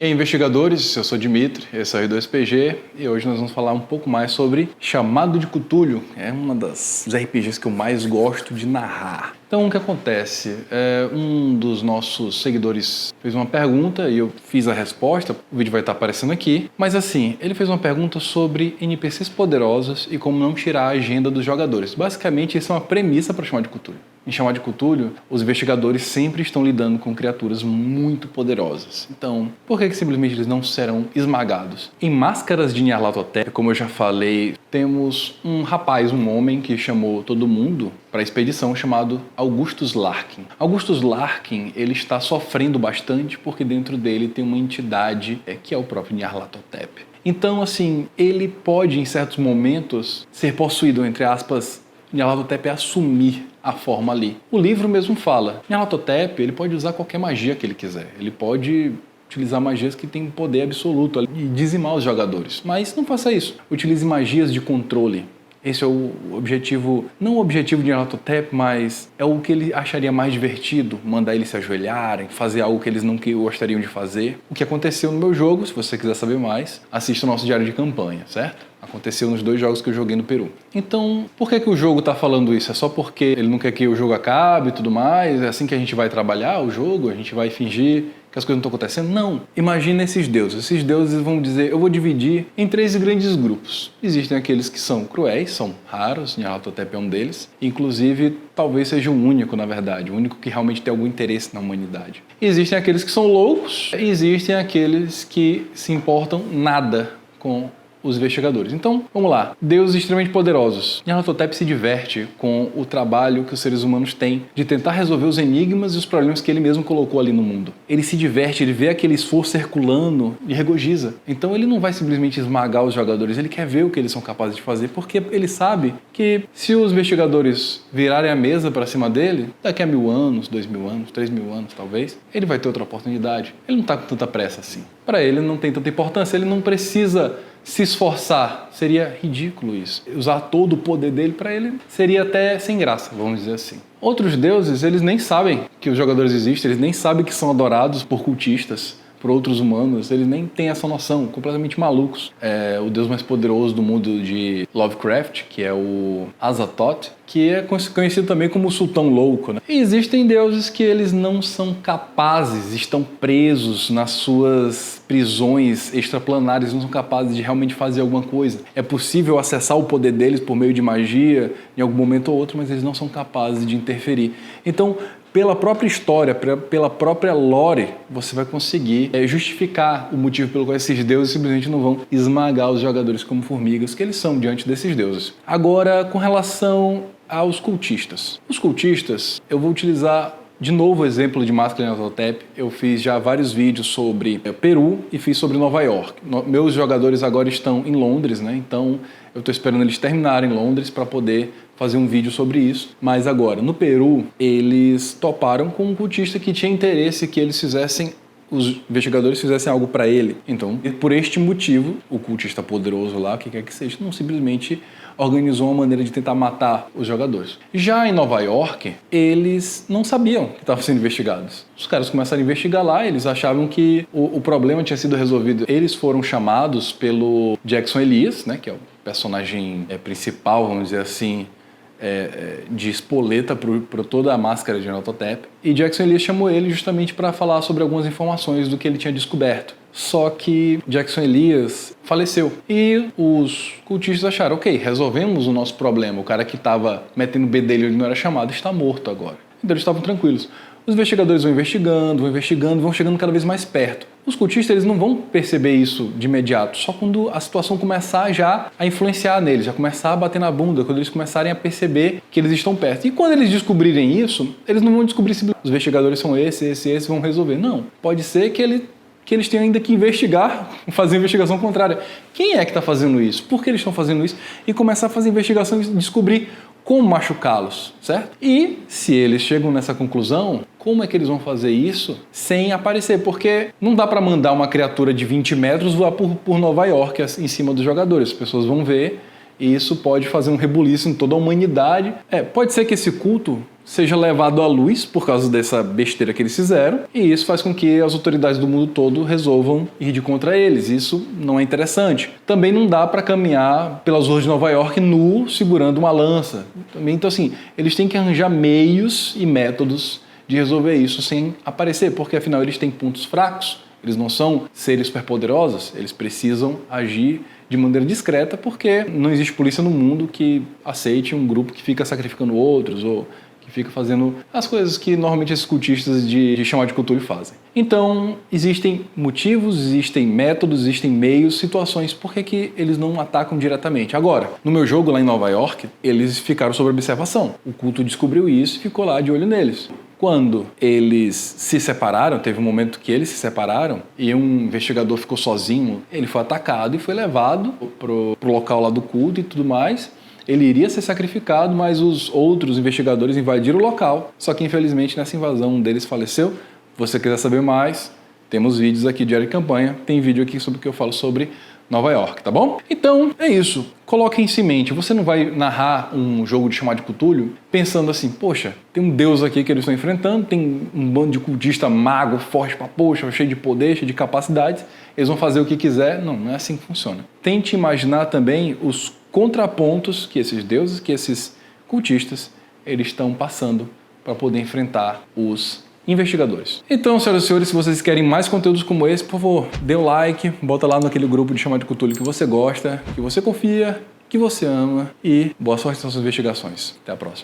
E aí, investigadores, eu sou Dimitri, esse é o R2PG e hoje nós vamos falar um pouco mais sobre Chamado de Cthulhu. É uma dos RPGs que eu mais gosto de narrar. Então, o que acontece? Um dos nossos seguidores fez uma pergunta e eu fiz a resposta, o vídeo vai estar aparecendo aqui. Mas assim, ele fez uma pergunta sobre NPCs poderosos e como não tirar a agenda dos jogadores. Basicamente, isso é uma premissa para Chamado de Cthulhu. Em Chamado de Cthulhu, os investigadores sempre estão lidando com criaturas muito poderosas. Então, por que simplesmente eles não serão esmagados? Em Máscaras de Nyarlathotep, como eu já falei, temos um rapaz, um homem que chamou todo mundo para a expedição chamado Augustus Larkin. Augustus Larkin, ele está sofrendo bastante porque dentro dele tem uma entidade que é o próprio Nyarlathotep. Então, assim, ele pode, em certos momentos, ser possuído, entre aspas, Nyarlathotep assumir a forma ali. O livro mesmo fala, Nyarlathotep, ele pode usar qualquer magia que ele quiser. Ele pode utilizar magias que têm poder absoluto e dizimar os jogadores. Mas não faça isso. Utilize magias de controle. Esse é o objetivo, não o objetivo de Nyarlathotep, mas é o que ele acharia mais divertido, mandar eles se ajoelharem, fazer algo que eles não gostariam de fazer. O que aconteceu no meu jogo, se você quiser saber mais, assista o nosso diário de campanha, certo? Aconteceu nos 2 jogos que eu joguei no Peru. Então, por que o jogo está falando isso? É só porque ele não quer que o jogo acabe e tudo mais? É assim que a gente vai trabalhar o jogo? A gente vai fingir que as coisas não estão acontecendo? Não. Imagina esses deuses. Esses deuses vão dizer, eu vou dividir em 3 grandes grupos. Existem aqueles que são cruéis, são raros, Nyarlathotep é um deles. Inclusive, talvez seja o único, na verdade. O único que realmente tem algum interesse na humanidade. Existem aqueles que são loucos. E existem aqueles que se importam nada com os investigadores. Então, vamos lá. Deuses extremamente poderosos. Nyarlathotep se diverte com o trabalho que os seres humanos têm de tentar resolver os enigmas e os problemas que ele mesmo colocou ali no mundo. Ele se diverte, ele vê aquele esforço circulando e regozija. Então ele não vai simplesmente esmagar os jogadores, ele quer ver o que eles são capazes de fazer, porque ele sabe que se os investigadores virarem a mesa para cima dele, daqui a 1000 anos, 2000 anos, 3000 anos talvez, ele vai ter outra oportunidade. Ele não está com tanta pressa assim. Para ele não tem tanta importância, ele não precisa se esforçar. Seria ridículo isso. Usar todo o poder dele para ele seria até sem graça, vamos dizer assim. Outros deuses, eles nem sabem que os jogadores existem, eles nem sabem que são adorados por cultistas, por outros humanos, eles nem têm essa noção, completamente malucos. O deus mais poderoso do mundo de Lovecraft, que é o Azathoth, que é conhecido também como o Sultão Louco, né? E existem deuses que eles não são capazes, estão presos nas suas prisões extraplanares, não são capazes de realmente fazer alguma coisa. É possível acessar o poder deles por meio de magia, em algum momento ou outro, mas eles não são capazes de interferir. Então, pela própria história, pela própria lore, você vai conseguir justificar o motivo pelo qual esses deuses simplesmente não vão esmagar os jogadores como formigas, que eles são diante desses deuses. Agora, com relação aos cultistas. Os cultistas, eu vou utilizar de novo o exemplo de Máscara de Nyarlathotep. Eu fiz já vários vídeos sobre Peru e fiz sobre Nova York. Meus jogadores agora estão em Londres, né? Então eu estou esperando eles terminarem em Londres para poder fazer um vídeo sobre isso. Mas agora, no Peru, eles toparam com um cultista que tinha interesse que eles fizessem, os investigadores fizessem algo para ele. Então, por este motivo, o cultista poderoso lá, o que quer que seja, não simplesmente organizou uma maneira de tentar matar os jogadores. Já em Nova York, eles não sabiam que estavam sendo investigados. Os caras começaram a investigar lá, eles achavam que o problema tinha sido resolvido. Eles foram chamados pelo Jackson Elias, né, que é o personagem principal, vamos dizer assim, de espoleta para toda a Máscara de Nyarlathotep. E Jackson Elias chamou ele justamente para falar sobre algumas informações do que ele tinha descoberto. Só que Jackson Elias faleceu. E os cultistas acharam, ok, resolvemos o nosso problema. O cara que estava metendo o bedelho, ele não era chamado, está morto agora. Então eles estavam tranquilos. Os investigadores vão investigando, vão chegando cada vez mais perto. Os cultistas, eles não vão perceber isso de imediato, só quando a situação começar já a influenciar neles, já começar a bater na bunda, quando eles começarem a perceber que eles estão perto. E quando eles descobrirem isso, eles não vão descobrir se os investigadores são esses vão resolver. Não, pode ser que eles tenham ainda que investigar, fazer investigação contrária. Quem é que está fazendo isso? Por que eles estão fazendo isso? E começar a fazer investigação e descobrir como machucá-los, certo? E se eles chegam nessa conclusão, como é que eles vão fazer isso sem aparecer? Porque não dá para mandar uma criatura de 20 metros voar por Nova York em cima dos jogadores. As pessoas vão ver E isso pode fazer um rebuliço em toda a humanidade. Pode ser que esse culto seja levado à luz por causa dessa besteira que eles fizeram, e isso faz com que as autoridades do mundo todo resolvam ir de contra eles. Isso não é interessante. Também não dá para caminhar pelas ruas de Nova York nu, segurando uma lança. Então, assim, eles têm que arranjar meios e métodos de resolver isso sem aparecer, porque afinal eles têm pontos fracos, eles não são seres superpoderosos, eles precisam agir de maneira discreta, porque não existe polícia no mundo que aceite um grupo que fica sacrificando outros ou que fica fazendo as coisas que normalmente esses cultistas de chamar de Cthulhu fazem. Então, existem motivos, existem métodos, existem meios, situações, por que eles não atacam diretamente? Agora, no meu jogo lá em Nova York, eles ficaram sob observação. O culto descobriu isso e ficou lá de olho neles. Quando eles se separaram, teve um momento que eles se separaram e um investigador ficou sozinho, ele foi atacado e foi levado pro local lá do culto e tudo mais. Ele iria ser sacrificado, mas os outros investigadores invadiram o local. Só que, infelizmente, nessa invasão, um deles faleceu. Se você quiser saber mais, temos vídeos aqui de Diário de Campanha. Tem vídeo aqui sobre o que eu falo sobre Nova York, tá bom? Então, é isso. Coloque isso em mente. Você não vai narrar um jogo de chamado de Cthulhu pensando assim, poxa, tem um deus aqui que eles estão enfrentando, tem um bando de cultista mago, forte pra poxa, cheio de poder, cheio de capacidades. Eles vão fazer o que quiser. Não, não é assim que funciona. Tente imaginar também os contrapontos que esses deuses, que esses cultistas, eles estão passando para poder enfrentar os investigadores. Então, senhoras e senhores, se vocês querem mais conteúdos como esse, por favor, dê um like, bota lá naquele grupo de chamado de Cthulhu que você gosta, que você confia, que você ama e boa sorte nas suas investigações. Até a próxima.